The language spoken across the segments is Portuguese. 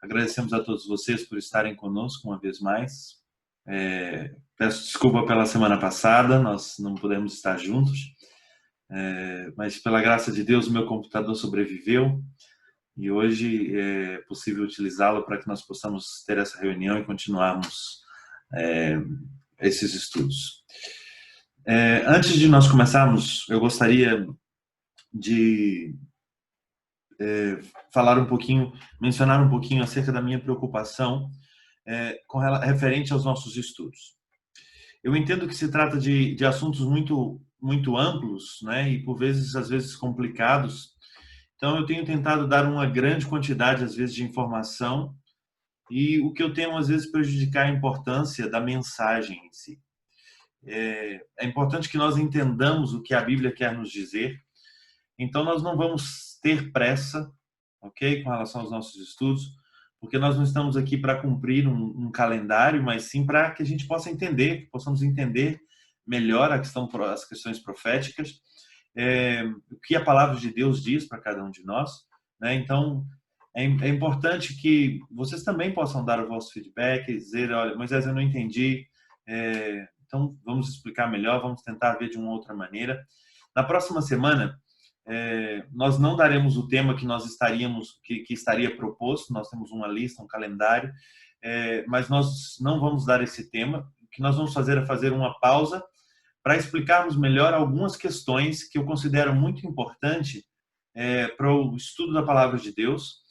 Agradecemos a todos vocês por estarem conosco uma vez mais. Peço desculpa pela semana passada, nós não pudemos estar juntos, mas pela graça de Deus o meu computador sobreviveu e hoje é possível utilizá-lo para que nós possamos ter essa reunião e continuarmos esses estudos. Antes de nós começarmos, eu gostaria de mencionar um pouquinho acerca da minha preocupação referente aos nossos estudos. Eu entendo que se trata de assuntos muito amplos, né, e por vezes, às vezes, complicados. Então, eu tenho tentado dar uma grande quantidade, às vezes, de informação e o que eu temo, às vezes, prejudicar a importância da mensagem em si. É importante que nós entendamos o que a Bíblia quer nos dizer. Então, nós não vamos ter pressa, ok, com relação aos nossos estudos, porque nós não estamos aqui para cumprir um calendário, mas sim para que a gente possa entender, que possamos entender melhor as questões proféticas, o que a palavra de Deus diz para cada um de nós, né? Então, é importante que vocês também possam dar o vosso feedback e dizer, olha, Moisés, eu não entendi, então vamos explicar melhor, vamos tentar ver de uma outra maneira. Na próxima semana, nós não daremos o tema que estaria proposto, nós temos uma lista, um calendário, mas nós não vamos dar esse tema. O que nós vamos fazer é fazer uma pausa para explicarmos melhor algumas questões que eu considero muito importante para o estudo da palavra de Deus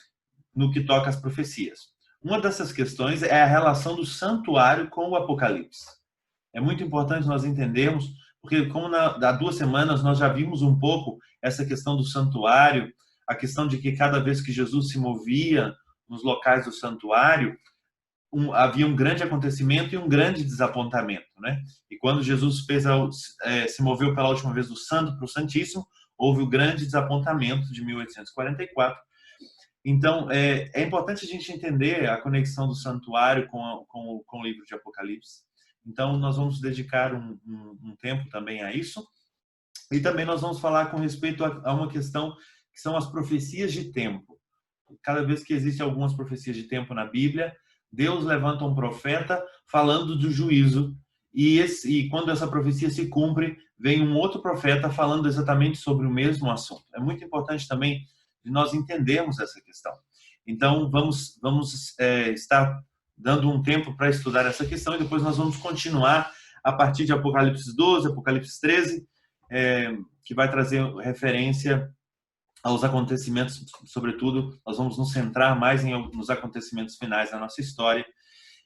no que toca às profecias. Uma dessas questões é a relação do santuário com o Apocalipse. É muito importante nós entendermos, porque como há 2 semanas nós já vimos um pouco essa questão do santuário, a questão de que cada vez que Jesus se movia nos locais do santuário, havia um grande acontecimento e um grande desapontamento, né? E quando Jesus se moveu pela última vez do Santo para o Santíssimo, houve o grande desapontamento de 1844. Então, é importante a gente entender a conexão do santuário com o livro de Apocalipse. Então, nós vamos dedicar um tempo também a isso. E também nós vamos falar com respeito a uma questão que são as profecias de tempo. Cada vez que existem algumas profecias de tempo na Bíblia, Deus levanta um profeta falando do juízo. E quando essa profecia se cumpre, vem um outro profeta falando exatamente sobre o mesmo assunto. É muito importante também nós entendermos essa questão. Então, vamos estar dando um tempo para estudar essa questão e depois nós vamos continuar a partir de Apocalipse 12, Apocalipse 13, que vai trazer referência aos acontecimentos, sobretudo, nós vamos nos centrar mais nos acontecimentos finais da nossa história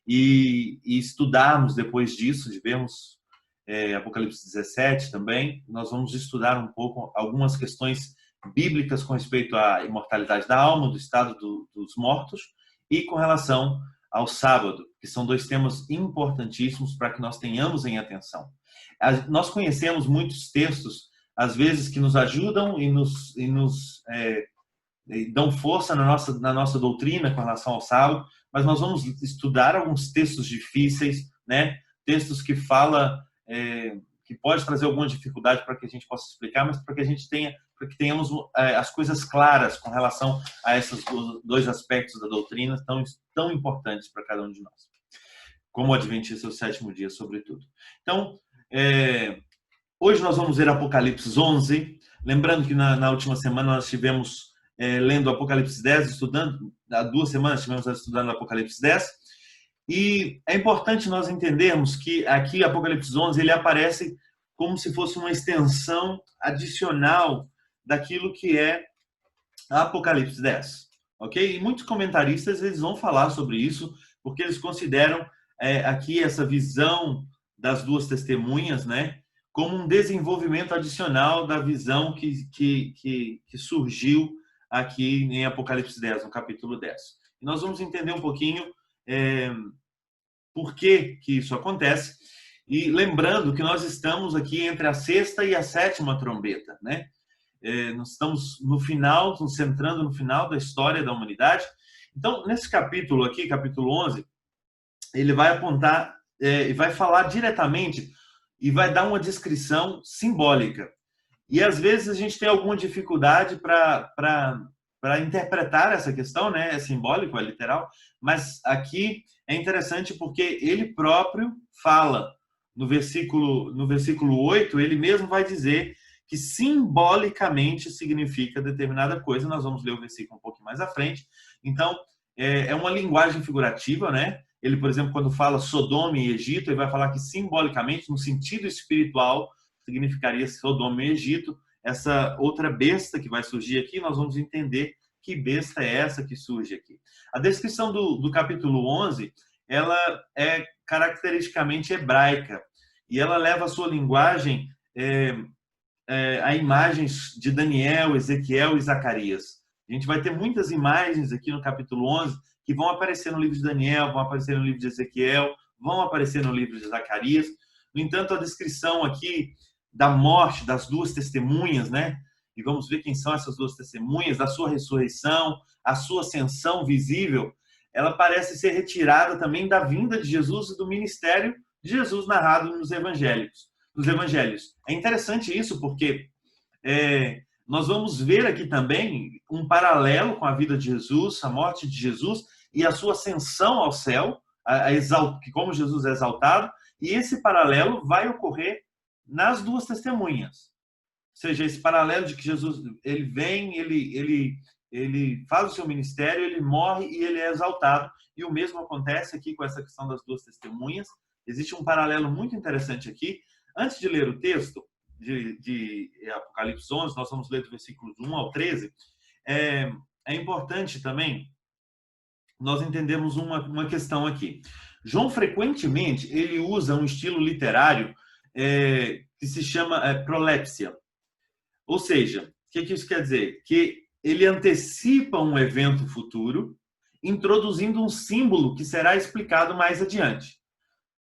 e estudarmos depois disso, de vermos Apocalipse 17 também, nós vamos estudar um pouco algumas questões bíblicas com respeito à imortalidade da alma, do estado dos mortos e com relação ao sábado, que são 2 temas importantíssimos para que nós tenhamos em atenção. Nós conhecemos muitos textos, às vezes, que nos ajudam e nos dão força na nossa doutrina com relação ao sábado, mas nós vamos estudar alguns textos difíceis, né? Textos que que pode trazer alguma dificuldade para que a gente possa explicar, mas para que tenhamos as coisas claras com relação a esses 2 aspectos da doutrina tão importantes para cada um de nós, como o Adventista do 7º dia, sobretudo. Então, hoje nós vamos ver Apocalipse 11, lembrando que na última semana nós estivemos lendo Apocalipse 10, há 2 semanas estivemos estudando Apocalipse 10, e é importante nós entendermos que aqui Apocalipse 11 ele aparece como se fosse uma extensão adicional daquilo que é Apocalipse 10, ok? E muitos comentaristas eles vão falar sobre isso, porque eles consideram aqui essa visão das 2 testemunhas, né, como um desenvolvimento adicional da visão que surgiu aqui em Apocalipse 10, no capítulo 10. E nós vamos entender um pouquinho por que isso acontece. E lembrando que nós estamos aqui entre a 6ª e a 7ª trombeta, né? Nós estamos no final, nos centrando no final da história da humanidade. Então, nesse capítulo aqui, capítulo 11, ele vai apontar e vai falar diretamente e vai dar uma descrição simbólica. E às vezes a gente tem alguma dificuldade para para interpretar essa questão, né? É simbólico, é literal, mas aqui é interessante porque ele próprio fala no versículo 8, ele mesmo vai dizer que simbolicamente significa determinada coisa. Nós vamos ler o versículo um pouco mais à frente. Então, é uma linguagem figurativa, né? Ele, por exemplo, quando fala Sodoma e Egito, ele vai falar que simbolicamente, no sentido espiritual, significaria Sodoma e Egito. Essa outra besta que vai surgir aqui, nós vamos entender que besta é essa que surge aqui. A descrição do capítulo 11, ela é caracteristicamente hebraica e ela leva a sua linguagem a imagens de Daniel, Ezequiel e Zacarias. A gente vai ter muitas imagens aqui no capítulo 11 que vão aparecer no livro de Daniel, vão aparecer no livro de Ezequiel, vão aparecer no livro de Zacarias. No entanto, a descrição aqui da morte das duas testemunhas, né? E vamos ver quem são essas duas testemunhas, da sua ressurreição, a sua ascensão visível, ela parece ser retirada também da vinda de Jesus e do ministério de Jesus narrado nos evangelhos. É interessante isso porque nós vamos ver aqui também um paralelo com a vida de Jesus, a morte de Jesus e a sua ascensão ao céu, como Jesus é exaltado, e esse paralelo vai ocorrer nas duas testemunhas. Ou seja, esse paralelo de que Jesus ele vem, ele faz o seu ministério, ele morre e ele é exaltado. E o mesmo acontece aqui com essa questão das duas testemunhas. Existe um paralelo muito interessante aqui. Antes de ler o texto de Apocalipse 11, nós vamos ler do versículos 1 ao 13. É importante também nós entendemos uma questão aqui. João, frequentemente, ele usa um estilo literário que se chama prolepsia. Ou seja, o que isso quer dizer? Que ele antecipa um evento futuro, introduzindo um símbolo que será explicado mais adiante.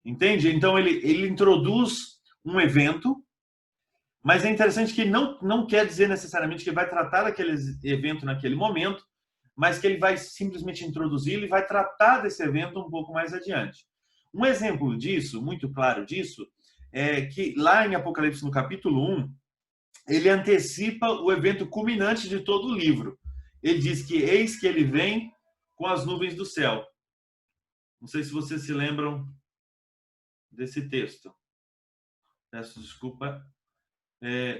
Entende? Então, ele introduz um evento, mas é interessante que não quer dizer necessariamente que ele vai tratar daquele evento naquele momento, mas que ele vai simplesmente introduzir, ele vai tratar desse evento um pouco mais adiante. Um exemplo disso, muito claro disso, é que lá em Apocalipse, no capítulo 1, ele antecipa o evento culminante de todo o livro. Ele diz que eis que ele vem com as nuvens do céu. Não sei se vocês se lembram desse texto. Peço desculpa.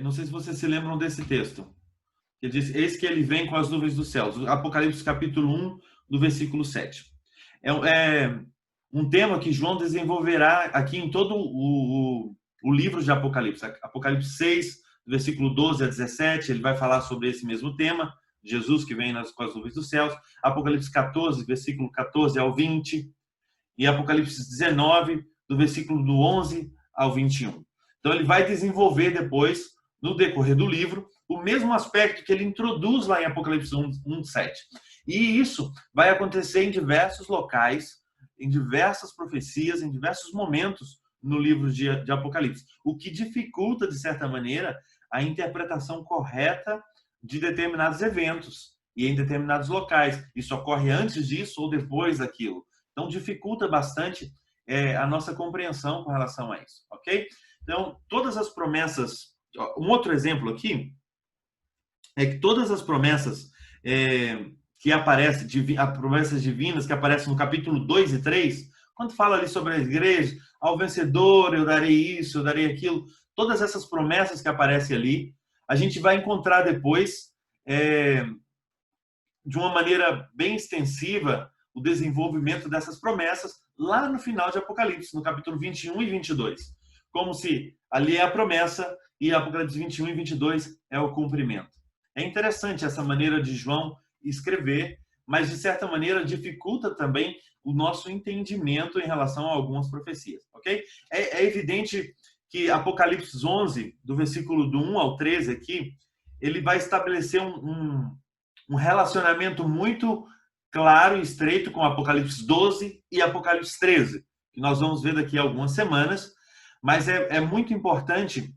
Não sei se vocês se lembram desse texto. Ele diz, eis que ele vem com as nuvens do céu. Apocalipse capítulo 1, do versículo 7. É um tema que João desenvolverá aqui em todo o livro de Apocalipse. Apocalipse 6, do versículo 12 a 17, ele vai falar sobre esse mesmo tema, Jesus que vem com as nuvens dos céus. Apocalipse 14, versículo 14 ao 20. E Apocalipse 19, do versículo do 11 ao 21. Então, ele vai desenvolver depois, no decorrer do livro, o mesmo aspecto que ele introduz lá em Apocalipse 1, 7. E isso vai acontecer em diversos locais, em diversas profecias, em diversos momentos no livro de Apocalipse. O que dificulta, de certa maneira, a interpretação correta de determinados eventos e em determinados locais. Isso ocorre antes disso ou depois daquilo. Então, dificulta bastante a nossa compreensão com relação a isso, ok? Então, todas as promessas... Um outro exemplo aqui é que todas as promessas que aparecem, as promessas divinas que aparecem no capítulo 2 e 3, quando fala ali sobre a igreja, ao vencedor eu darei isso, eu darei aquilo, todas essas promessas que aparecem ali, a gente vai encontrar depois, de uma maneira bem extensiva, o desenvolvimento dessas promessas lá no final de Apocalipse, no capítulo 21 e 22. Como se ali é a promessa e Apocalipse 21 e 22 é o cumprimento. É interessante essa maneira de João escrever, mas de certa maneira dificulta também o nosso entendimento em relação a algumas profecias, ok? É evidente que Apocalipse 11, do versículo do 1 ao 13 aqui, ele vai estabelecer um relacionamento muito claro e estreito com Apocalipse 12 e Apocalipse 13, que nós vamos ver daqui a algumas semanas, mas é muito importante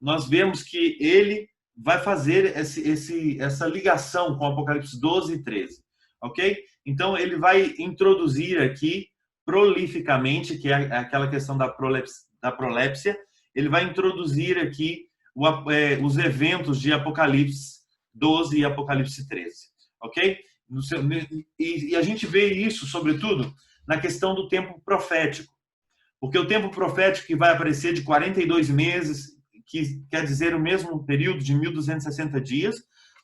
nós vermos que ele vai fazer essa ligação com Apocalipse 12 e 13, ok? Então, ele vai introduzir aqui prolificamente, que é aquela questão da prolépsia, ele vai introduzir aqui os eventos de Apocalipse 12 e Apocalipse 13, ok? E a gente vê isso, sobretudo, na questão do tempo profético. Porque o tempo profético que vai aparecer de 42 meses, que quer dizer o mesmo período de 1260 dias,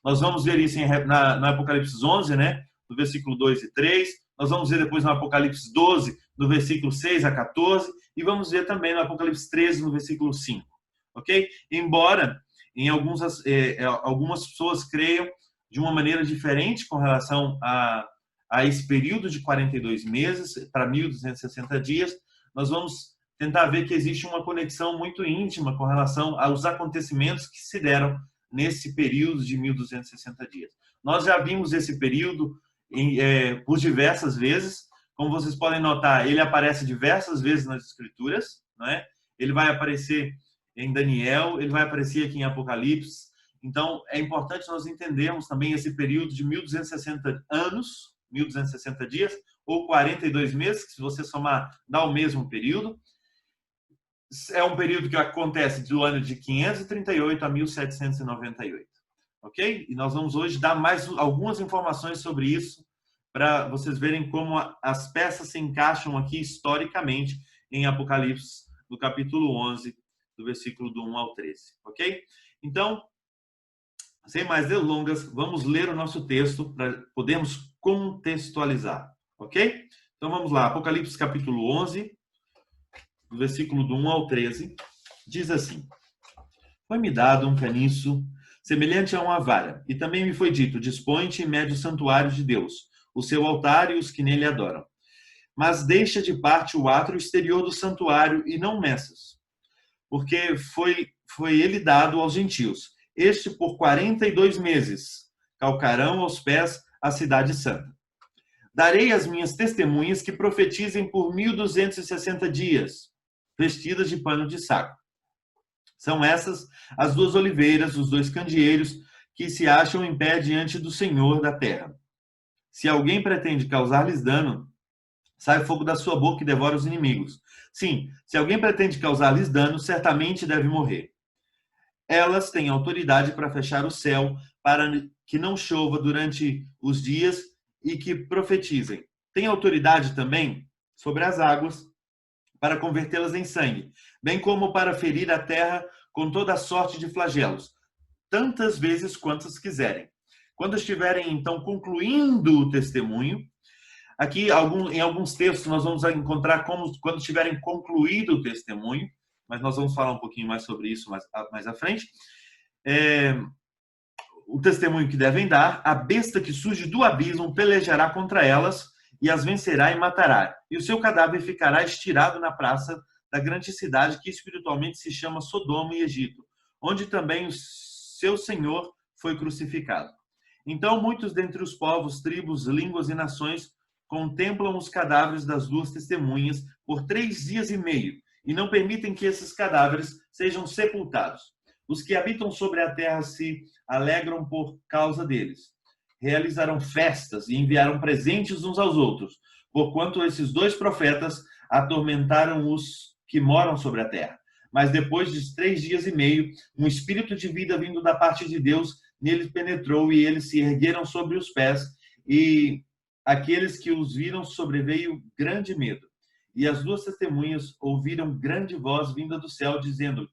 nós vamos ver isso no Apocalipse 11, né? No versículo 2 e 3. Nós vamos ver depois no Apocalipse 12, no versículo 6 a 14. E vamos ver também no Apocalipse 13, no versículo 5. Ok? Embora algumas pessoas creiam de uma maneira diferente com relação a esse período de 42 meses para 1260 dias, nós vamos tentar ver que existe uma conexão muito íntima com relação aos acontecimentos que se deram nesse período de 1260 dias. Nós já vimos esse período por diversas vezes. Como vocês podem notar, ele aparece diversas vezes nas Escrituras, não é? Ele vai aparecer em Daniel, ele vai aparecer aqui em Apocalipse. Então, é importante nós entendermos também esse período de 1260 anos, 1260 dias, ou 42 meses, que se você somar, dá o mesmo período. É um período que acontece do ano de 538 a 1798, ok? E nós vamos hoje dar mais algumas informações sobre isso, para vocês verem como as peças se encaixam aqui historicamente em Apocalipse, no capítulo 11, do versículo do 1 ao 13, ok? Então, sem mais delongas, vamos ler o nosso texto para podermos contextualizar, ok? Então vamos lá, Apocalipse capítulo 11, do versículo do 1 ao 13, diz assim: Foi-me dado um caniço semelhante a uma vara, e também me foi dito: dispõe-te e mede o santuário de Deus, o seu altar e os que nele adoram. Mas deixa de parte o átrio exterior do santuário e não meças, porque foi ele dado aos gentios. Este por 42 meses calcarão aos pés a cidade santa. Darei às minhas testemunhas que profetizem por 1260 dias, vestidas de pano de saco. São essas as duas oliveiras, os dois candeeiros, que se acham em pé diante do Senhor da terra. Se alguém pretende causar-lhes dano, sai fogo da sua boca e devora os inimigos. Sim, se alguém pretende causar-lhes dano, certamente deve morrer. Elas têm autoridade para fechar o céu, para que não chova durante os dias e que profetizem. Tem autoridade também sobre as águas, para convertê-las em sangue, bem como para ferir a terra com toda a sorte de flagelos, tantas vezes quantas quiserem. Quando estiverem, então, concluindo o testemunho, aqui em alguns textos nós vamos encontrar quando tiverem concluído o testemunho, mas nós vamos falar um pouquinho mais sobre isso mais à frente. O testemunho que devem dar, a besta que surge do abismo pelejará contra elas e as vencerá e matará. E o seu cadáver ficará estirado na praça da grande cidade que espiritualmente se chama Sodoma e Egito, onde também o seu Senhor foi crucificado. Então muitos dentre os povos, tribos, línguas e nações contemplam os cadáveres das duas testemunhas por 3 dias e meio e não permitem que esses cadáveres sejam sepultados. Os que habitam sobre a terra se alegram por causa deles. Realizarão festas e enviaram presentes uns aos outros, porquanto esses dois profetas atormentaram os que moram sobre a terra. Mas depois de 3 dias e meio, um espírito de vida vindo da parte de Deus neles penetrou e eles se ergueram sobre os pés, e aqueles que os viram sobreveio grande medo. E as duas testemunhas ouviram grande voz vinda do céu, dizendo: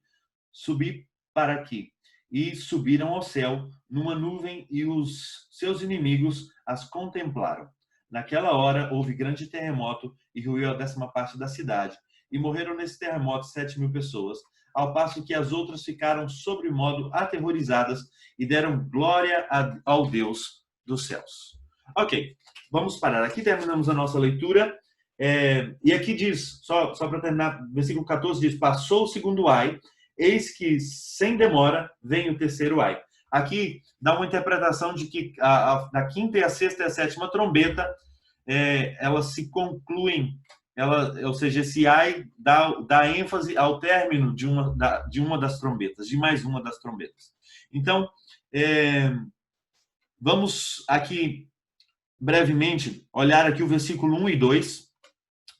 subi para aqui. E subiram ao céu numa nuvem, e os seus inimigos as contemplaram. Naquela hora houve grande terremoto e ruiu a 10ª parte da cidade. E morreram nesse terremoto 7.000 pessoas, ao passo que as outras ficaram sobremodo aterrorizadas e deram glória ao Deus dos céus. Ok, vamos parar aqui, terminamos a nossa leitura. E aqui diz, só para terminar, versículo 14 diz: passou o segundo ai, eis que sem demora vem o terceiro ai. Aqui dá uma interpretação de que a 5ª e a 6ª e a 7ª trombeta, elas se concluem, ou seja, esse ai dá ênfase ao término de uma das trombetas, de mais uma das trombetas. Então, vamos aqui brevemente olhar aqui o versículo 1 e 2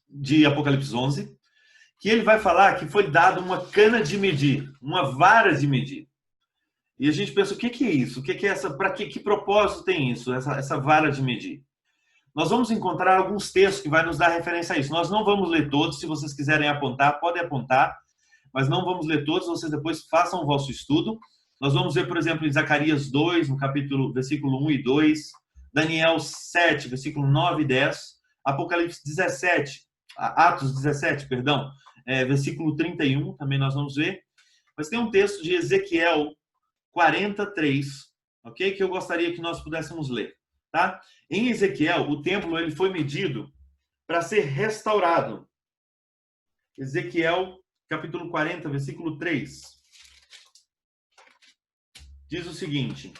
de Apocalipse 11, que ele vai falar que foi dado uma cana de medir, uma vara de medir. E a gente pensa, o que que é isso? O que que é essa, para que propósito tem isso, essa vara de medir? Nós vamos encontrar alguns textos que vai nos dar referência a isso. Nós não vamos ler todos, se vocês quiserem apontar, podem apontar, mas não vamos ler todos, vocês depois façam o vosso estudo. Nós vamos ver, por exemplo, em Zacarias 2, no capítulo, versículo 1 e 2, Daniel 7, versículo 9 e 10, Apocalipse 17, Atos 17, perdão, versículo 31, também nós vamos ver. Mas tem um texto de Ezequiel 43, ok? Que eu gostaria que nós pudéssemos ler, tá? Em Ezequiel, o templo ele foi medido para ser restaurado. Ezequiel, capítulo 40, versículo 3. Diz o seguinte: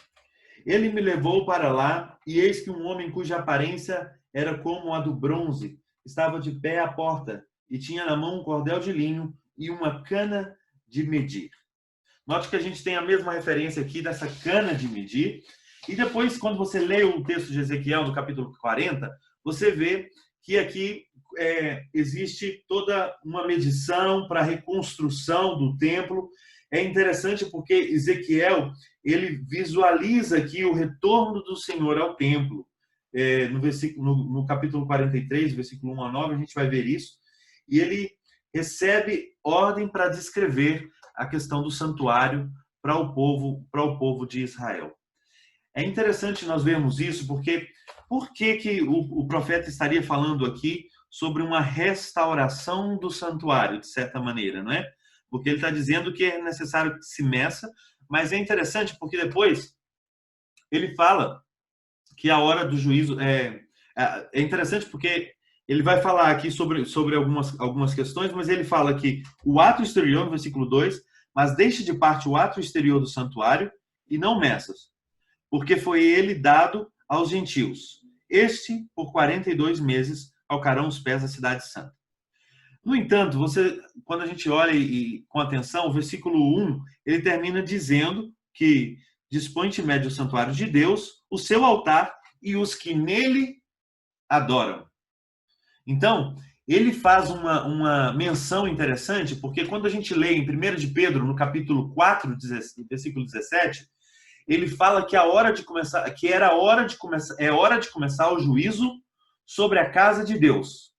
Ele me levou para lá, e eis que um homem cuja aparência era como a do bronze estava de pé à porta, e tinha na mão um cordel de linho e uma cana de medir. Note que a gente tem a mesma referência aqui dessa cana de medir. E depois, quando você lê o texto de Ezequiel, no capítulo 40, você vê que aqui existe toda uma medição para a reconstrução do templo. É interessante porque Ezequiel ele visualiza aqui o retorno do Senhor ao templo. No capítulo 43, versículo 1 a 9, a gente vai ver isso. E ele recebe ordem para descrever a questão do santuário para o povo de Israel. É interessante nós vermos isso, porque por que o profeta estaria falando aqui sobre uma restauração do santuário, de certa maneira, não é? Porque ele está dizendo que é necessário que se meça, mas é interessante porque depois ele fala que a hora do juízo é interessante porque ele vai falar aqui sobre algumas questões, mas ele fala que o ato exterior, no versículo 2, mas deixe de parte o ato exterior do santuário e não meças, porque foi ele dado aos gentios. Este, por 42 meses, calcarão os pés da cidade santa. No entanto, quando a gente olha com atenção, o versículo 1, ele termina dizendo que dispõe-te médio o santuário de Deus, o seu altar e os que nele adoram. Então, ele faz uma menção interessante, porque quando a gente lê em 1 de Pedro, no capítulo 4, versículo 17, ele fala que a hora de começar, que era hora de começar, é hora de começar o juízo sobre a casa de Deus.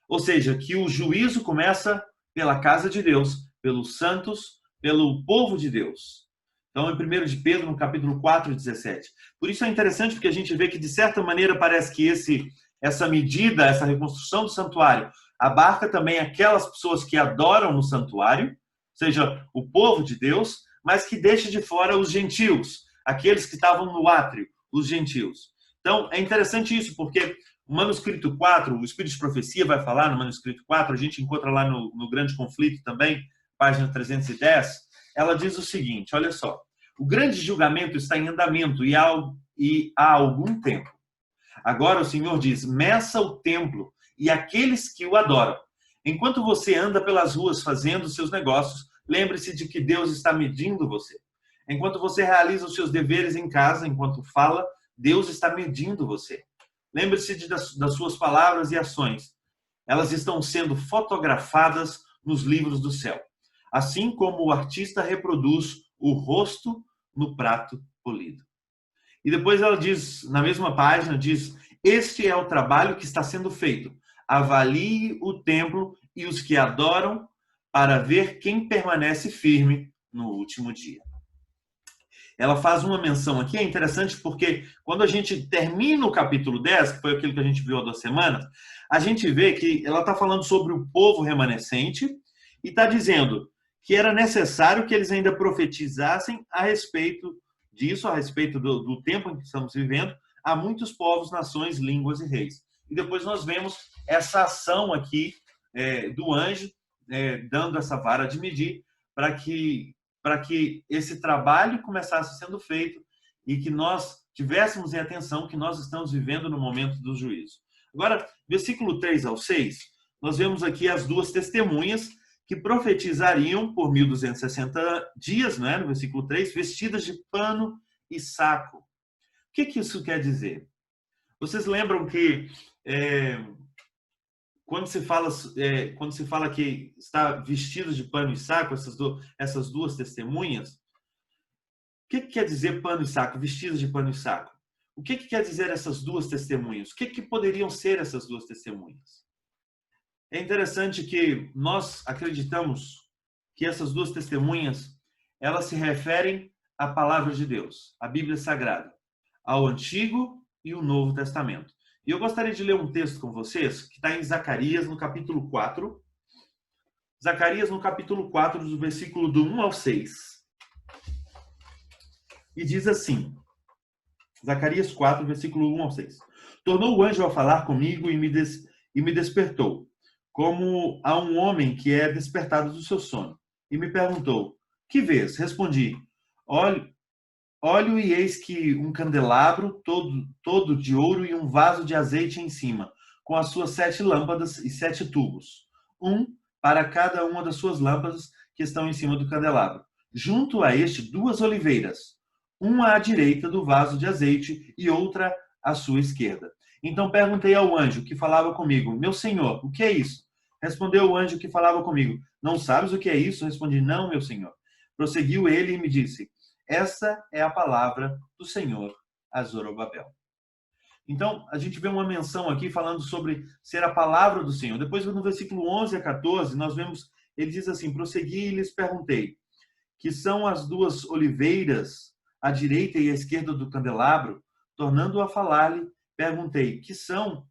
Ou seja, que o juízo começa pela casa de Deus, pelos santos, pelo povo de Deus. Então, em 1 de Pedro, no capítulo 4, 17. Por isso é interessante, porque a gente vê que, de certa maneira, parece que essa medida, essa reconstrução do santuário, abarca também aquelas pessoas que adoram no santuário, ou seja, o povo de Deus, mas que deixa de fora os gentios, aqueles que estavam no átrio, os gentios. Então, é interessante isso, porque o manuscrito 4, o Espírito de Profecia vai falar no manuscrito 4, a gente encontra lá no Grande Conflito também, página 310, ela diz o seguinte, olha só, o grande julgamento está em andamento e há algum tempo. Agora o Senhor diz, meça o templo e aqueles que o adoram. Enquanto você anda pelas ruas fazendo seus negócios, lembre-se de que Deus está medindo você. Enquanto você realiza os seus deveres em casa, enquanto fala, Deus está medindo você. Lembre-se das suas palavras e ações. Elas estão sendo fotografadas nos livros do céu. Assim como o artista reproduz o rosto no prato polido. E depois ela diz, na mesma página, diz, este é o trabalho que está sendo feito. Avalie o templo e os que adoram para ver quem permanece firme no último dia. Ela faz uma menção aqui, é interessante porque quando a gente termina o capítulo 10, que foi aquilo que a gente viu há 2 semanas, a gente vê que ela está falando sobre o povo remanescente e está dizendo que era necessário que eles ainda profetizassem a respeito disso, a respeito do tempo em que estamos vivendo, a muitos povos, nações, línguas e reis. E depois nós vemos essa ação aqui do anjo dando essa vara de medir para que esse trabalho começasse sendo feito e que nós tivéssemos em atenção que nós estamos vivendo no momento do juízo. Agora, versículo 3 ao 6, nós vemos aqui as duas testemunhas que profetizariam por 1260 dias, né, no versículo 3, vestidas de pano e saco. O que isso quer dizer? Vocês lembram que quando se fala que está vestido de pano e saco, essas duas testemunhas, que quer dizer pano e saco, vestidas de pano e saco? O que quer dizer essas duas testemunhas? O que poderiam ser essas duas testemunhas? É interessante que nós acreditamos que essas duas testemunhas, elas se referem à palavra de Deus, à Bíblia Sagrada, ao Antigo e o Novo Testamento. E eu gostaria de ler um texto com vocês, que está em Zacarias, no capítulo 4. Zacarias, no capítulo 4, do versículo do 1 ao 6. E diz assim, Zacarias 4, versículo 1 ao 6. Tornou o anjo a falar comigo e me despertou, como a um homem que é despertado do seu sono. E me perguntou, que vês? Respondi, olho e eis que um candelabro todo de ouro e um vaso de azeite em cima, com as suas 7 lâmpadas e 7 tubos, um para cada uma das suas lâmpadas que estão em cima do candelabro. Junto a este, 2 oliveiras, uma à direita do vaso de azeite e outra à sua esquerda. Então perguntei ao anjo que falava comigo, meu senhor, o que é isso? Respondeu o anjo que falava comigo, não sabes o que é isso? Respondi, não, meu senhor. Prosseguiu ele e me disse, essa é a palavra do Senhor a Zorobabel. Então, a gente vê uma menção aqui falando sobre ser a palavra do Senhor. Depois, no versículo 11 a 14, nós vemos, ele diz assim, prossegui e lhes perguntei, que são as 2 oliveiras, à direita e à esquerda do candelabro? Tornando a falar-lhe, perguntei, que são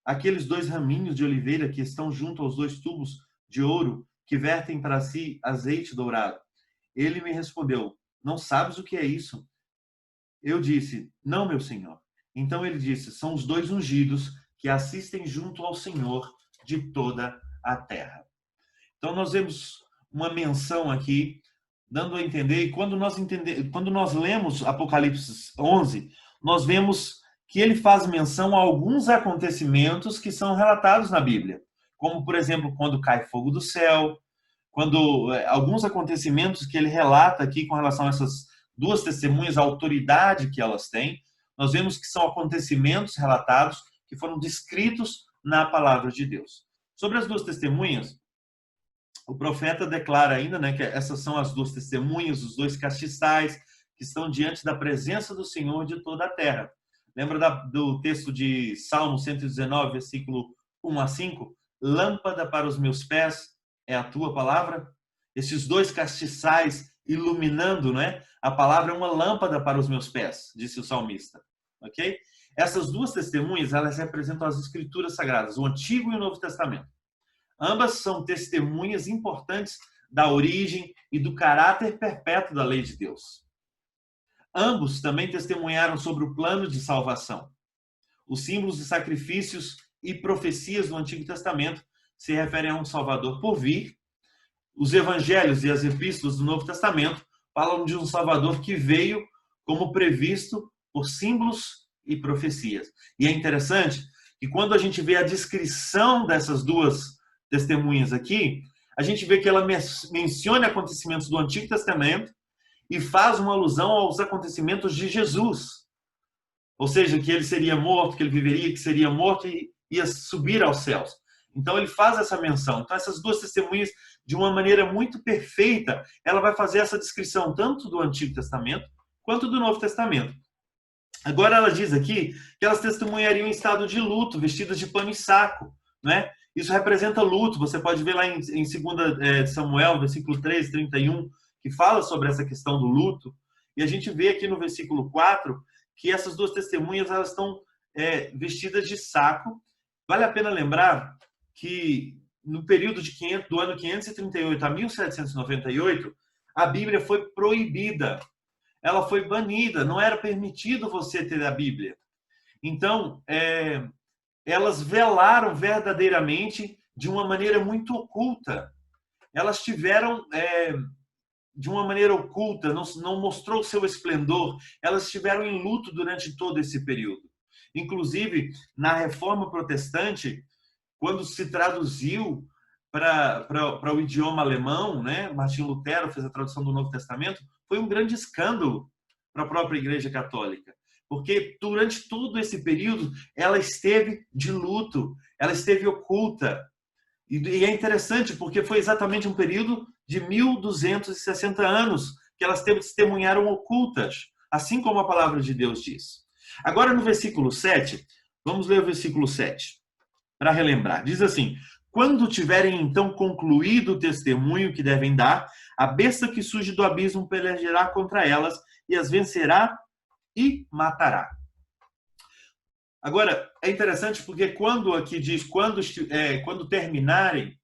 aqueles 2 raminhos de oliveira que estão junto aos 2 tubos de ouro que vertem para si azeite dourado? Ele me respondeu, não sabes o que é isso? Eu disse, não, meu senhor. Então ele disse, são os 2 ungidos que assistem junto ao Senhor de toda a terra. Então nós vemos uma menção aqui, dando a entender, e quando nós lemos Apocalipse 11, nós vemos que ele faz menção a alguns acontecimentos que são relatados na Bíblia, como, por exemplo, quando cai fogo do céu, quando alguns acontecimentos que ele relata aqui com relação a essas 2 testemunhas, a autoridade que elas têm, nós vemos que são acontecimentos relatados que foram descritos na palavra de Deus. Sobre as 2 testemunhas, o profeta declara ainda, né, que essas são as 2 testemunhas, os 2 castiçais que estão diante da presença do Senhor de toda a terra. Lembra do texto de Salmo 119, versículo 1 a 5? Lâmpada para os meus pés é a tua palavra. Esses 2 castiçais iluminando, né? A palavra é uma lâmpada para os meus pés, disse o salmista. Ok? Essas 2 testemunhas, elas representam as escrituras sagradas, o Antigo e o Novo Testamento. Ambas são testemunhas importantes da origem e do caráter perpétuo da lei de Deus. Ambos também testemunharam sobre o plano de salvação. Os símbolos de sacrifícios e profecias do Antigo Testamento se referem a um Salvador por vir. Os evangelhos e as epístolas do Novo Testamento falam de um Salvador que veio como previsto por símbolos e profecias. E é interessante que quando a gente vê a descrição dessas 2 testemunhas aqui, a gente vê que ela menciona acontecimentos do Antigo Testamento e faz uma alusão aos acontecimentos de Jesus. Ou seja, que ele seria morto, que ele viveria, que seria morto e ia subir aos céus. Então ele faz essa menção. Então essas 2 testemunhas, de uma maneira muito perfeita, ela vai fazer essa descrição tanto do Antigo Testamento quanto do Novo Testamento. Agora ela diz aqui que elas testemunhariam em estado de luto, vestidas de pano e saco, né? Isso representa luto. Você pode ver lá em 2 Samuel, versículo 3, 31, que fala sobre essa questão do luto. E a gente vê aqui no versículo 4 que essas 2 testemunhas elas estão vestidas de saco. Vale a pena lembrar que no período do ano 538 a 1798, a Bíblia foi proibida. Ela foi banida. Não era permitido você ter a Bíblia. Então, elas velaram verdadeiramente de uma maneira muito oculta. Elas tiveram, de uma maneira oculta, não mostrou o seu esplendor. Elas estiveram em luto durante todo esse período. Inclusive, na Reforma Protestante, quando se traduziu para o idioma alemão, né? Martim Lutero fez a tradução do Novo Testamento, foi um grande escândalo para a própria Igreja Católica. Porque durante todo esse período, ela esteve de luto, ela esteve oculta. E é interessante, porque foi exatamente um período de 1260 anos que elas testemunharam ocultas, assim como a palavra de Deus diz. Agora, no versículo 7, vamos ler o versículo 7, para relembrar. Diz assim: quando tiverem então concluído o testemunho que devem dar, a besta que surge do abismo pelejará contra elas e as vencerá e matará. Agora, é interessante porque quando aqui diz quando terminarem,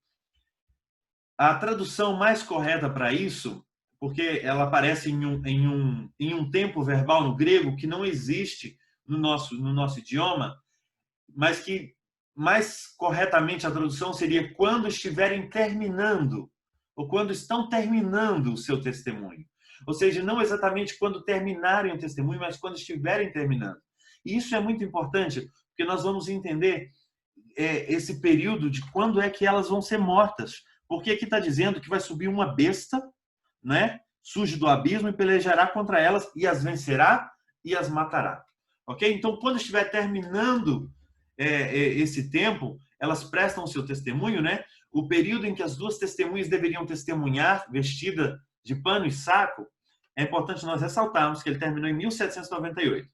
a tradução mais correta para isso, porque ela aparece em um tempo verbal no grego que não existe no nosso idioma, mas que mais corretamente a tradução seria quando estiverem terminando, ou quando estão terminando o seu testemunho. Ou seja, não exatamente quando terminarem o testemunho, mas quando estiverem terminando. E isso é muito importante, porque nós vamos entender esse período de quando é que elas vão ser mortas. Porque aqui está dizendo que vai subir uma besta, né? Surge do abismo e pelejará contra elas e as vencerá e as matará. Ok? Então, quando estiver terminando esse tempo, elas prestam o seu testemunho, né? O período em que as duas testemunhas deveriam testemunhar, vestida de pano e saco, é importante nós ressaltarmos que ele terminou em 1798.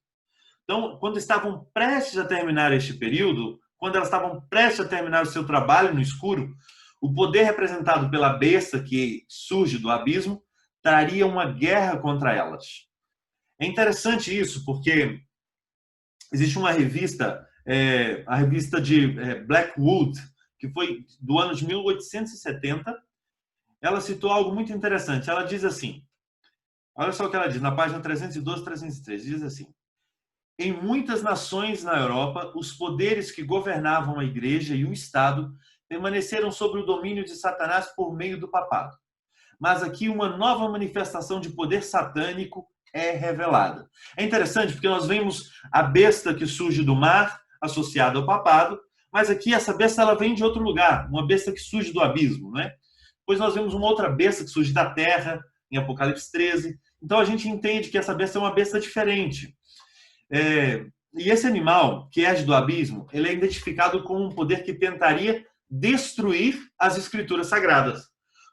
Então, quando estavam prestes a terminar este período, quando elas estavam prestes a terminar o seu trabalho no escuro, o poder representado pela besta que surge do abismo traria uma guerra contra elas. É interessante isso, porque existe uma revista, a revista de Blackwood, que foi do ano de 1870. Ela citou algo muito interessante. Ela diz assim, olha só o que ela diz, na página 312, 313, diz assim: em muitas nações na Europa, os poderes que governavam a Igreja e o Estado permaneceram sob o domínio de Satanás por meio do papado. Mas aqui uma nova manifestação de poder satânico é revelada. É interessante porque nós vemos a besta que surge do mar associada ao papado, mas aqui essa besta ela vem de outro lugar, uma besta que surge do abismo, né? Depois nós vemos uma outra besta que surge da terra, em Apocalipse 13. Então a gente entende que essa besta é uma besta diferente. E esse animal, que é do abismo, ele é identificado como um poder que tentaria destruir as escrituras sagradas.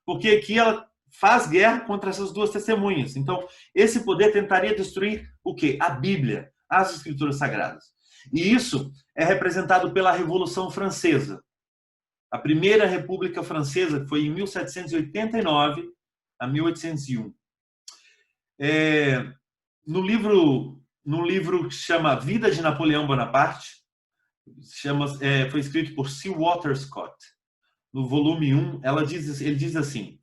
Porque aqui ela faz guerra contra essas duas testemunhas. Então, esse poder tentaria destruir o quê? A Bíblia, as escrituras sagradas. E isso é representado pela Revolução Francesa. A primeira República Francesa foi em 1789 a 1801. No livro que chama Vida de Napoleão Bonaparte, foi escrito por C. Walter Scott. No volume 1, ele diz assim: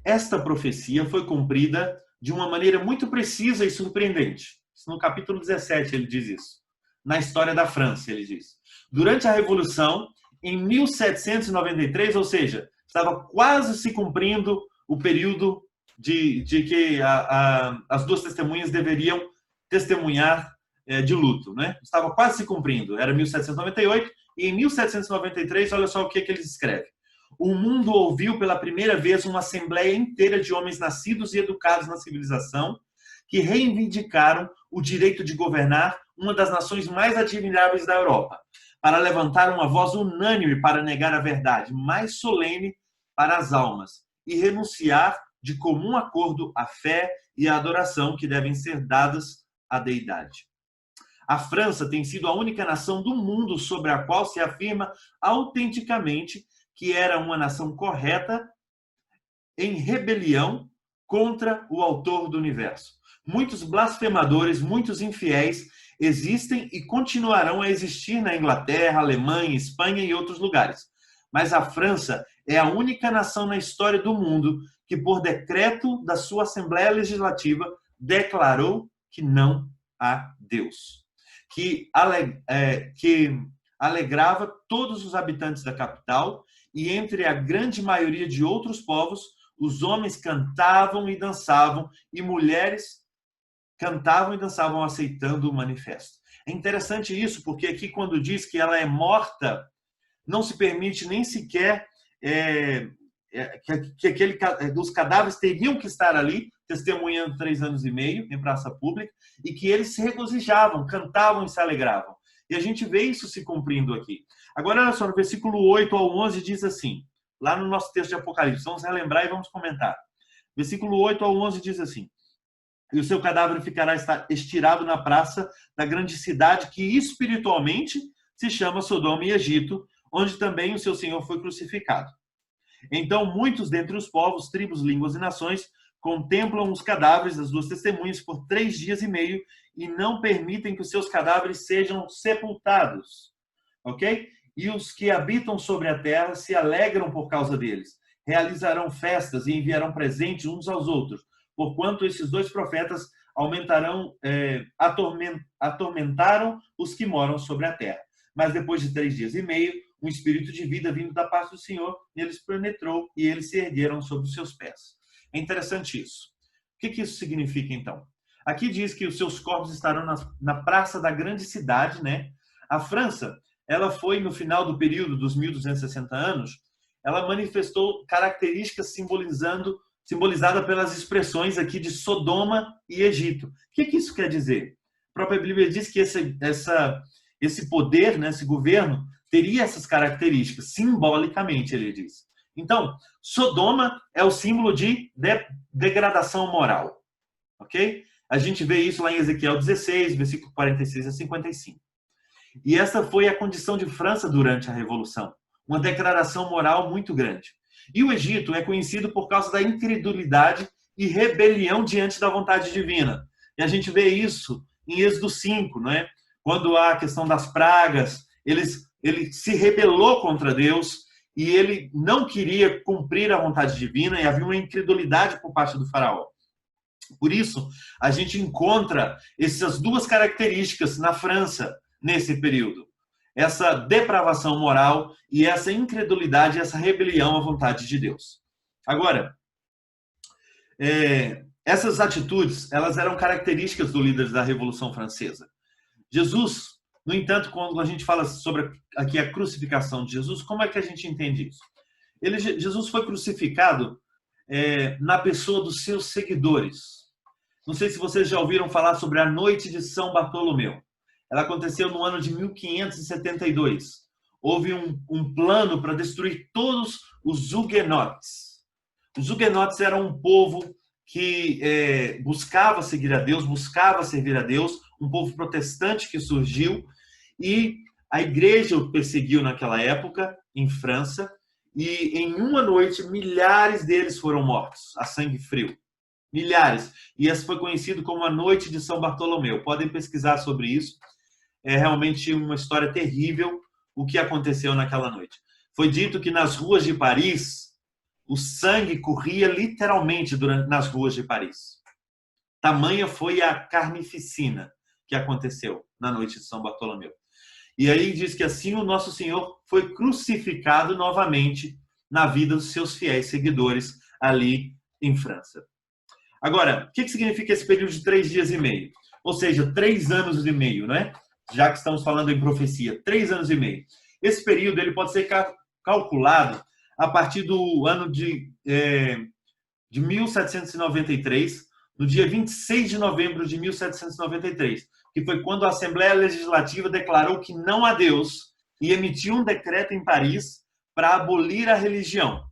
esta profecia foi cumprida de uma maneira muito precisa e surpreendente. No capítulo 17 ele diz isso. Na história da França, ele diz. Durante a Revolução, em 1793, ou seja, estava quase se cumprindo o período de que as duas testemunhas deveriam testemunhar de luto, né? Estava quase se cumprindo. Era 1798 e em 1793, olha só o que eles escrevem. O mundo ouviu pela primeira vez uma assembleia inteira de homens nascidos e educados na civilização que reivindicaram o direito de governar uma das nações mais admiráveis da Europa, para levantar uma voz unânime para negar a verdade mais solene para as almas e renunciar de comum acordo à fé e à adoração que devem ser dadas à deidade. A França tem sido a única nação do mundo sobre a qual se afirma autenticamente que era uma nação correta em rebelião contra o autor do universo. Muitos blasfemadores, muitos infiéis existem e continuarão a existir na Inglaterra, Alemanha, Espanha e outros lugares. Mas a França é a única nação na história do mundo que, por decreto da sua Assembleia Legislativa, declarou que não há Deus. Que alegrava todos os habitantes da capital e entre a grande maioria de outros povos, os homens cantavam e dançavam e mulheres cantavam e dançavam aceitando o manifesto. É interessante isso, porque aqui quando diz que ela é morta, não se permite nem sequer que os cadáveres teriam que estar ali, testemunhando 3 anos e meio em praça pública, e que eles se regozijavam, cantavam e se alegravam. E a gente vê isso se cumprindo aqui. Agora, olha só, no versículo 8 ao 11 diz assim, lá no nosso texto de Apocalipse, vamos relembrar e vamos comentar. Versículo 8 ao 11 diz assim: e o seu cadáver ficará estirado na praça da grande cidade que espiritualmente se chama Sodoma e Egito, onde também o seu Senhor foi crucificado. Então, muitos dentre os povos, tribos, línguas e nações contemplam os cadáveres das duas testemunhas por 3 dias e meio e não permitem que os seus cadáveres sejam sepultados. Ok? E os que habitam sobre a terra se alegram por causa deles. Realizarão festas e enviarão presentes uns aos outros, porquanto esses 2 profetas atormentaram os que moram sobre a terra. Mas depois de 3 dias e meio, um espírito de vida vindo da parte do Senhor neles penetrou e eles se ergueram sobre os seus pés. É interessante isso. O que isso significa, então? Aqui diz que os seus corpos estarão na praça da grande cidade, né? A França, ela foi, no final do período dos 1260 anos, ela manifestou características simbolizada pelas expressões aqui de Sodoma e Egito. O que isso quer dizer? A própria Bíblia diz que esse poder, né, esse governo, teria essas características, simbolicamente, ele diz. Então, Sodoma é o símbolo de degradação moral. Ok? A gente vê isso lá em Ezequiel 16, versículo 46 a 55. E essa foi a condição de França durante a Revolução. Uma degradação moral muito grande. E o Egito é conhecido por causa da incredulidade e rebelião diante da vontade divina. E a gente vê isso em Êxodo 5, não é? Quando há a questão das pragas, ele se rebelou contra Deus e ele não queria cumprir a vontade divina e havia uma incredulidade por parte do faraó. Por isso, a gente encontra essas 2 características na França nesse período. Essa depravação moral e essa incredulidade, essa rebelião à vontade de Deus. Agora, essas atitudes, elas eram características do líder da Revolução Francesa. Jesus, no entanto, quando a gente fala sobre aqui a crucificação de Jesus, como é que a gente entende isso? Jesus foi crucificado na pessoa dos seus seguidores. Não sei se vocês já ouviram falar sobre a Noite de São Bartolomeu. Ela aconteceu no ano de 1572. Houve um plano para destruir todos os huguenotes. Os huguenotes eram um povo que buscava seguir a Deus, buscava servir a Deus, um povo protestante que surgiu, e a igreja o perseguiu naquela época, em França, e em uma noite milhares deles foram mortos, a sangue frio. Milhares. E essa foi conhecida como a Noite de São Bartolomeu. Podem pesquisar sobre isso. É realmente uma história terrível o que aconteceu naquela noite. Foi dito que nas ruas de Paris, o sangue corria literalmente nas ruas de Paris. Tamanha foi a carnificina que aconteceu na noite de São Bartolomeu. E aí diz que assim o nosso Senhor foi crucificado novamente na vida dos seus fiéis seguidores ali em França. Agora, o que significa esse período de 3 dias e meio? Ou seja, 3 anos e meio, não é? Já que estamos falando em profecia, 3 anos e meio. Esse período ele pode ser calculado a partir do ano de 1793, no dia 26 de novembro de 1793, que foi quando a Assembleia Legislativa declarou que não há Deus e emitiu um decreto em Paris para abolir a religião.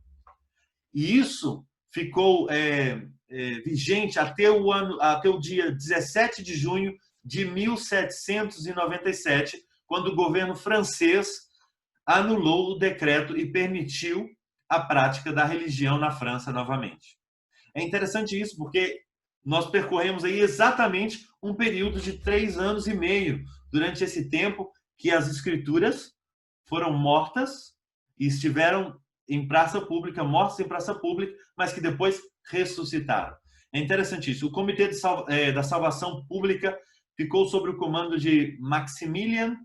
E isso ficou vigente até o dia 17 de junho de 1797, quando o governo francês anulou o decreto e permitiu a prática da religião na França novamente. É interessante isso, porque nós percorremos aí exatamente um período de 3 anos e meio, durante esse tempo que as escrituras foram mortas e estiveram em praça pública, mortas em praça pública, mas que depois ressuscitaram. É interessante isso. O Comitê da Salvação Pública ficou sob o comando de Maximilien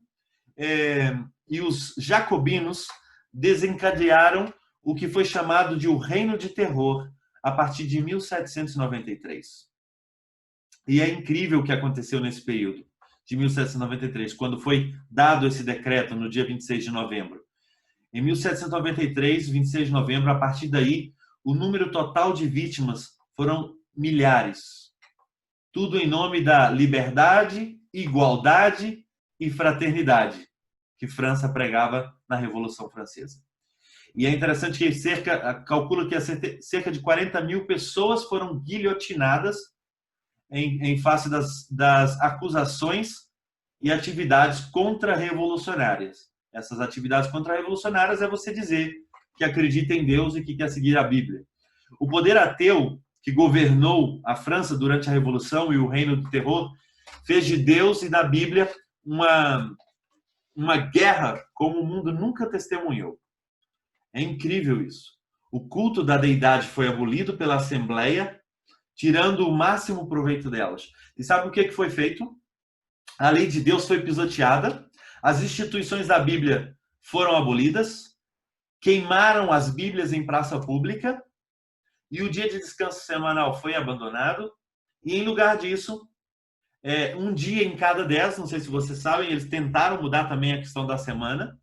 e os jacobinos desencadearam o que foi chamado de o Reino de Terror a partir de 1793. E é incrível o que aconteceu nesse período de 1793, quando foi dado esse decreto no dia 26 de novembro. Em 1793, 26 de novembro, a partir daí, o número total de vítimas foram milhares. Tudo em nome da liberdade, igualdade e fraternidade que França pregava na Revolução Francesa. E é interessante que calcula que cerca de 40 mil pessoas foram guilhotinadas em face das acusações e atividades contra-revolucionárias. Essas atividades contra-revolucionárias é você dizer que acredita em Deus e que quer seguir a Bíblia. O poder ateu que governou a França durante a Revolução e o Reino do Terror fez de Deus e da Bíblia uma guerra como o mundo nunca testemunhou. É incrível isso. O culto da deidade foi abolido pela Assembleia, tirando o máximo proveito delas. E sabe o que foi feito? A lei de Deus foi pisoteada, as instituições da Bíblia foram abolidas, queimaram as Bíblias em praça pública, e o dia de descanso semanal foi abandonado, e em lugar disso, um dia em cada 10, não sei se vocês sabem, eles tentaram mudar também a questão da semana,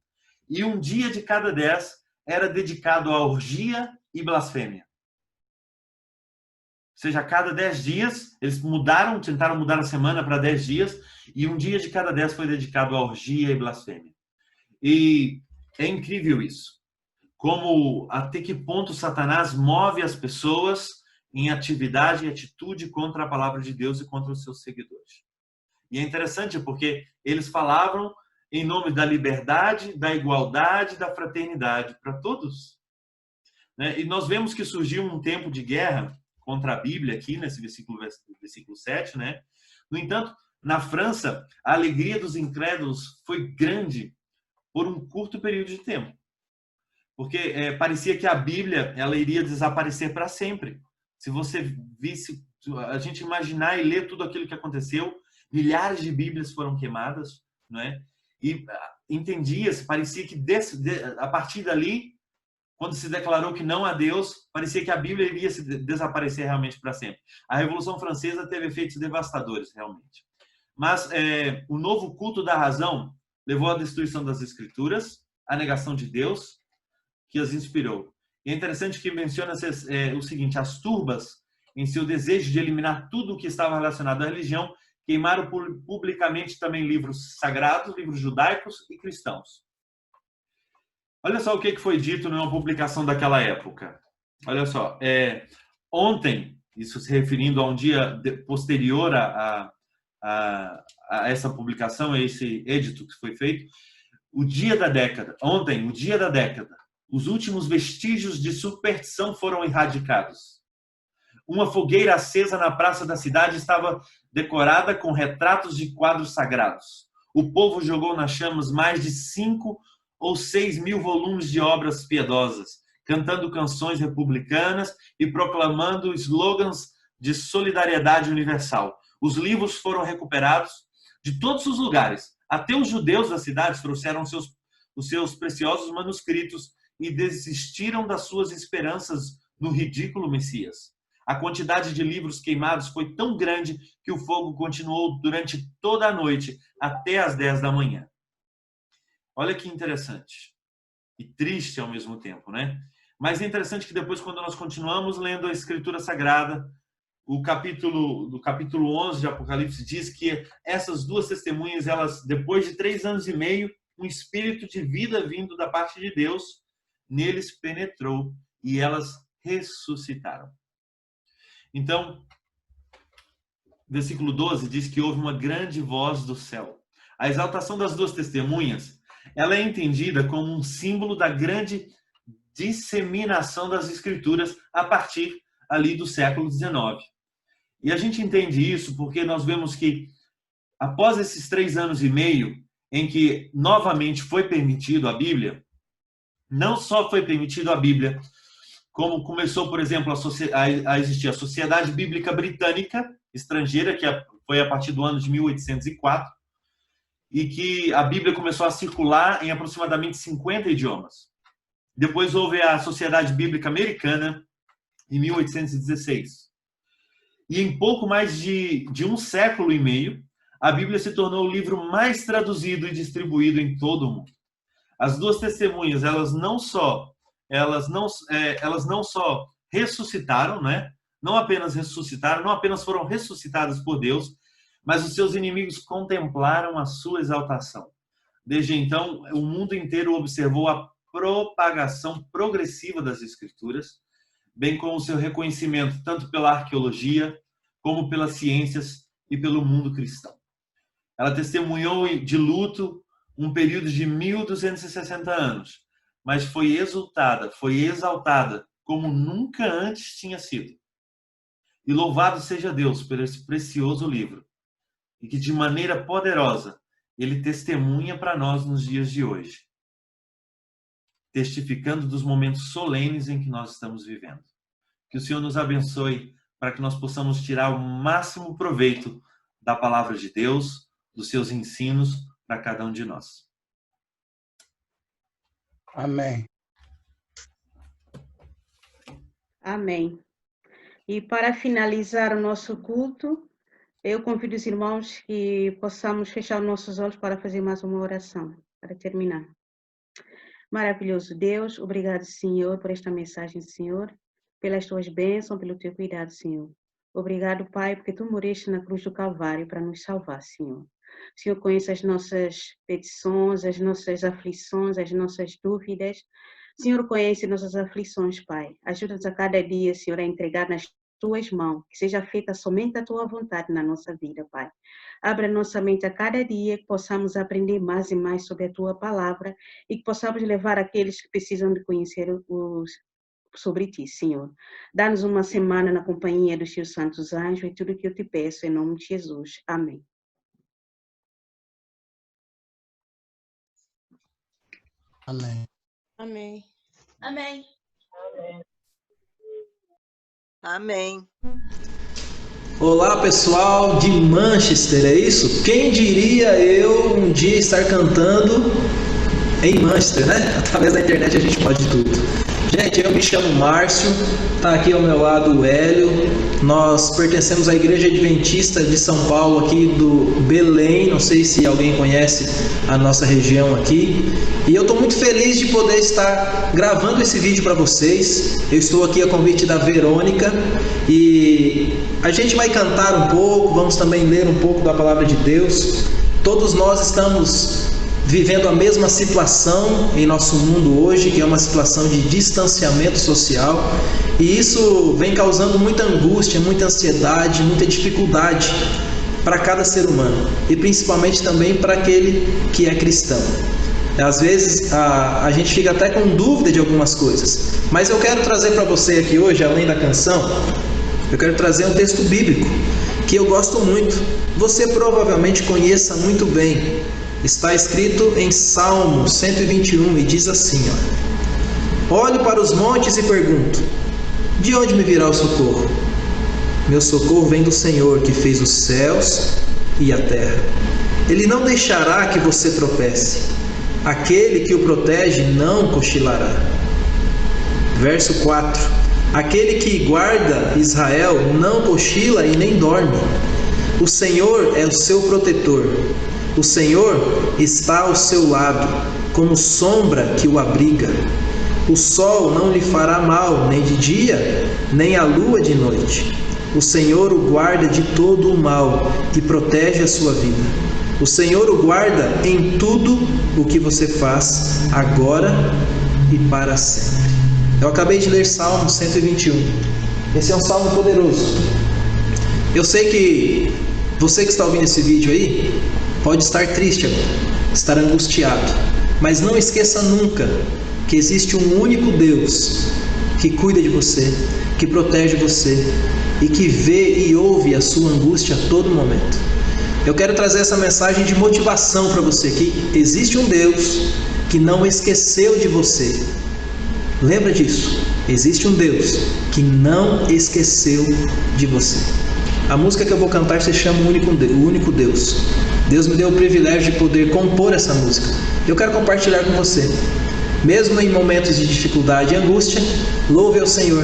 e um dia de cada 10 era dedicado à orgia e blasfêmia. Ou seja, a cada 10 dias, eles tentaram mudar a semana para 10 dias, e um dia de cada 10 foi dedicado à orgia e blasfêmia. E é incrível isso. Como até que ponto Satanás move as pessoas em atividade e atitude contra a palavra de Deus e contra os seus seguidores. E é interessante porque eles falavam em nome da liberdade, da igualdade, da fraternidade para todos. E nós vemos que surgiu um tempo de guerra contra a Bíblia aqui, nesse versículo 7. No entanto, na França, a alegria dos incrédulos foi grande por um curto período de tempo. Porque parecia que a Bíblia ela iria desaparecer para sempre. Se você visse, a gente imaginar e ler tudo aquilo que aconteceu, milhares de Bíblias foram queimadas, não é? E entendia-se, parecia que a partir dali, quando se declarou que não há Deus, parecia que a Bíblia iria se desaparecer realmente para sempre. A Revolução Francesa teve efeitos devastadores, realmente. Mas o novo culto da razão levou à destruição das Escrituras, à negação de Deus, que as inspirou. E é interessante que menciona o seguinte: as turbas, em seu desejo de eliminar tudo o que estava relacionado à religião, queimaram publicamente também livros sagrados, livros judaicos e cristãos. Olha só o que foi dito numa publicação daquela época. Olha só, ontem, isso se referindo a um dia posterior a essa publicação, a esse edito que foi feito, o dia da década, os últimos vestígios de superstição foram erradicados. Uma fogueira acesa na praça da cidade estava decorada com retratos de quadros sagrados. O povo jogou nas chamas mais de 5 ou 6 mil volumes de obras piedosas, cantando canções republicanas e proclamando slogans de solidariedade universal. Os livros foram recuperados de todos os lugares. Até os judeus das cidades trouxeram os seus preciosos manuscritos e desistiram das suas esperanças no ridículo Messias. A quantidade de livros queimados foi tão grande que o fogo continuou durante toda a noite, até às 10 da manhã. Olha que interessante. E triste ao mesmo tempo, né? Mas é interessante que depois, quando nós continuamos lendo a Escritura Sagrada, do capítulo 11 de Apocalipse diz que essas duas testemunhas, elas, depois de 3 anos e meio, um espírito de vida vindo da parte de Deus neles penetrou e elas ressuscitaram. Então, versículo 12 diz que houve uma grande voz do céu. A exaltação das duas testemunhas, ela é entendida como um símbolo da grande disseminação das Escrituras a partir ali do século XIX. E a gente entende isso porque nós vemos que após esses 3 anos e meio em que novamente foi permitido a Bíblia, não só foi permitido a Bíblia, como começou, por exemplo, a existir a Sociedade Bíblica Britânica Estrangeira, que foi a partir do ano de 1804, e que a Bíblia começou a circular em aproximadamente 50 idiomas. Depois houve a Sociedade Bíblica Americana, em 1816. E em pouco mais de 1 século e meio, a Bíblia se tornou o livro mais traduzido e distribuído em todo o mundo. As duas testemunhas, elas não só ressuscitaram, né? Não apenas foram ressuscitadas por Deus, mas os seus inimigos contemplaram a sua exaltação. Desde então, o mundo inteiro observou a propagação progressiva das Escrituras, bem como o seu reconhecimento tanto pela arqueologia, como pelas ciências e pelo mundo cristão. Ela testemunhou de luto um período de 1260 anos, mas foi exaltada como nunca antes tinha sido. E louvado seja Deus por esse precioso livro, e que de maneira poderosa ele testemunha para nós nos dias de hoje, testificando dos momentos solenes em que nós estamos vivendo. Que o Senhor nos abençoe para que nós possamos tirar o máximo proveito da palavra de Deus, dos seus ensinos para cada um de nós. Amém. Amém. E para finalizar o nosso culto, eu convido os irmãos que possamos fechar nossos olhos para fazer mais uma oração, para terminar. Maravilhoso Deus, obrigado, Senhor, por esta mensagem, Senhor, pelas tuas bênçãos, pelo teu cuidado, Senhor. Obrigado, Pai, porque tu morreste na cruz do Calvário para nos salvar, Senhor. O Senhor conhece as nossas petições, as nossas aflições, as nossas dúvidas. O Senhor conhece nossas aflições, Pai. Ajuda-nos a cada dia, Senhor, a entregar nas tuas mãos, que seja feita somente a tua vontade na nossa vida, Pai. Abra nossa mente a cada dia, que possamos aprender mais e mais sobre a tua palavra e que possamos levar aqueles que precisam de conhecer sobre ti, Senhor. Dá-nos uma semana na companhia dos teus santos anjos e tudo que eu te peço em nome de Jesus. Amém. Amém. Amém. Amém. Amém. Olá pessoal de Manchester, é isso? Quem diria eu um dia estar cantando em Manchester, né? Através da internet a gente pode tudo. Gente, eu me chamo Márcio, tá aqui ao meu lado o Hélio. Nós pertencemos à Igreja Adventista de São Paulo, aqui do Belém. Não sei se alguém conhece a nossa região aqui. E eu estou muito feliz de poder estar gravando esse vídeo para vocês. Eu estou aqui a convite da Verônica e a gente vai cantar um pouco, vamos também ler um pouco da Palavra de Deus. Todos nós estamos vivendo a mesma situação em nosso mundo hoje, que é uma situação de distanciamento social, e isso vem causando muita angústia, muita ansiedade, muita dificuldade para cada ser humano, e principalmente também para aquele que é cristão. Às vezes a gente fica até com dúvida de algumas coisas, mas eu quero trazer para você aqui hoje, além da canção, eu quero trazer um texto bíblico que eu gosto muito, você provavelmente conheça muito bem. Está escrito em Salmo 121 e diz assim, ó: olho para os montes e pergunto, de onde me virá o socorro? Meu socorro vem do Senhor, que fez os céus e a terra. Ele não deixará que você tropece. Aquele que o protege não cochilará. Verso 4. Aquele que guarda Israel não cochila e nem dorme. O Senhor é o seu protetor. O Senhor está ao seu lado, como sombra que o abriga. O sol não lhe fará mal, nem de dia, nem a lua de noite. O Senhor o guarda de todo o mal e protege a sua vida. O Senhor o guarda em tudo o que você faz, agora e para sempre. Eu acabei de ler Salmo 121. Esse é um salmo poderoso. Eu sei que você que está ouvindo esse vídeo aí pode estar triste agora, estar angustiado, mas não esqueça nunca que existe um único Deus que cuida de você, que protege você e que vê e ouve a sua angústia a todo momento. Eu quero trazer essa mensagem de motivação para você, que existe um Deus que não esqueceu de você. Lembra disso, existe um Deus que não esqueceu de você. A música que eu vou cantar se chama O Único Deus. Deus me deu o privilégio de poder compor essa música. Eu quero compartilhar com você. Mesmo em momentos de dificuldade e angústia, louve ao Senhor.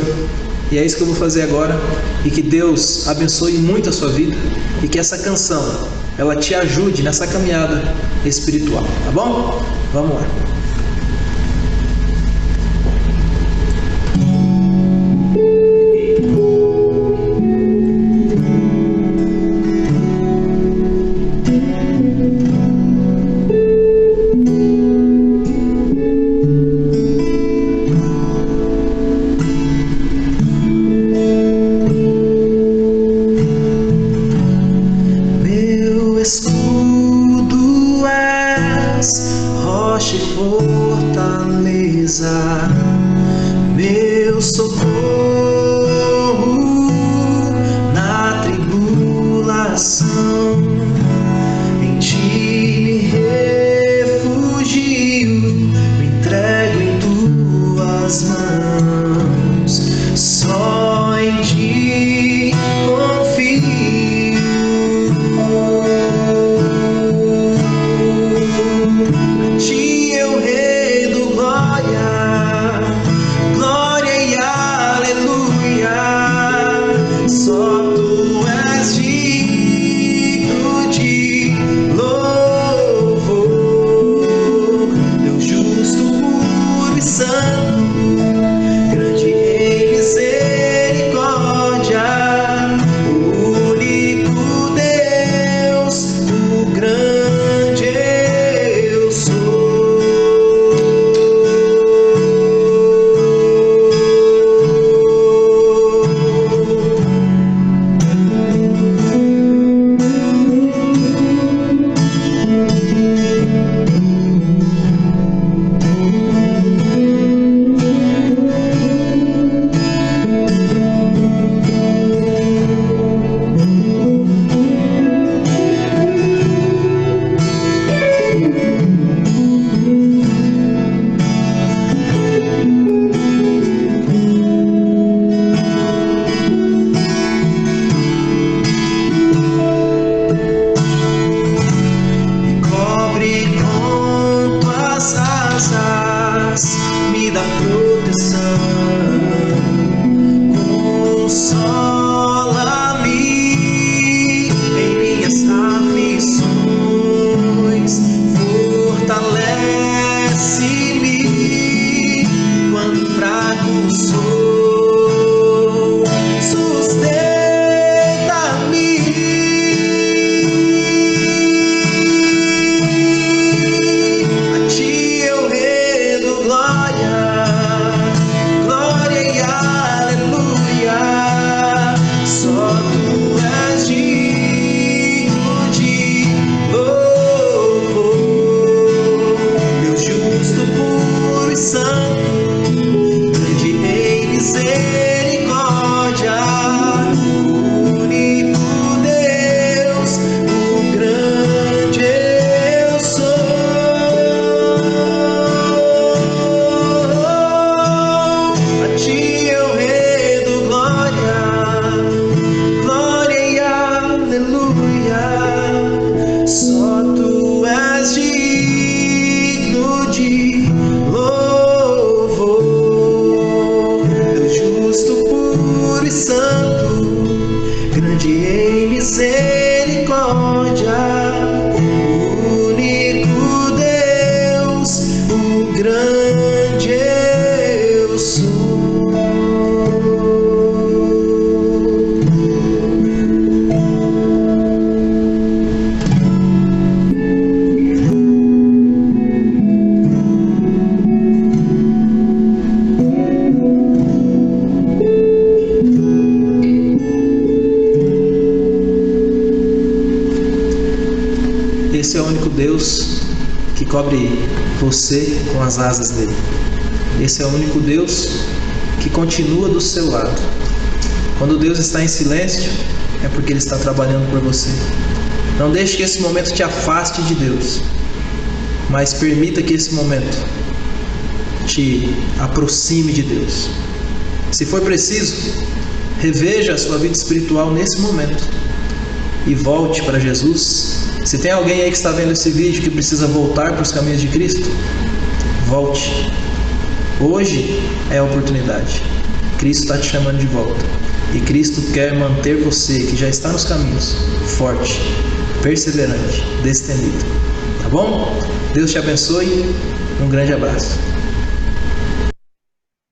E é isso que eu vou fazer agora. E que Deus abençoe muito a sua vida. E que essa canção, ela te ajude nessa caminhada espiritual. Tá bom? Vamos lá. escudo és, rocha e fortaleza, meu socorro na tribulação. Em ti me refugio, me entrego em tuas mãos. Só em ti confio. A ti eu rendo glória, glória e aleluia. Só tu és digno de louvor, Deus justo, puro e santo, grande em misericórdia, o único Deus, o grande eu sou. Cobre com tuas asas, me dá proteção, consola-me em minhas aflições, fortalece-me quando fraco sou, sustenta-me. A ti eu rendo glória, glória e aleluia. Só tu és digno de louvor, Deus justo, puro e santo, grande em misericórdia, o único Deus, o grande eu sou. A ti eu rendo glória, glória e aleluia. Só tu és digno de louvor, Deus justo, puro e santo, grande em misericórdia, o único Deus, o grande eu sou. Esse é o único Deus que cobre você com as asas dele. Esse é o único Deus que continua do seu lado. Quando Deus está em silêncio, é porque Ele está trabalhando por você. Não deixe que esse momento te afaste de Deus, mas permita que esse momento te aproxime de Deus. Se for preciso, reveja a sua vida espiritual nesse momento e volte para Jesus. Se tem alguém aí que está vendo esse vídeo que precisa voltar para os caminhos de Cristo, volte. Hoje é a oportunidade. Cristo está te chamando de volta. E Cristo quer manter você, que já está nos caminhos, forte, perseverante, destemido. Tá bom? Deus te abençoe. Um grande abraço.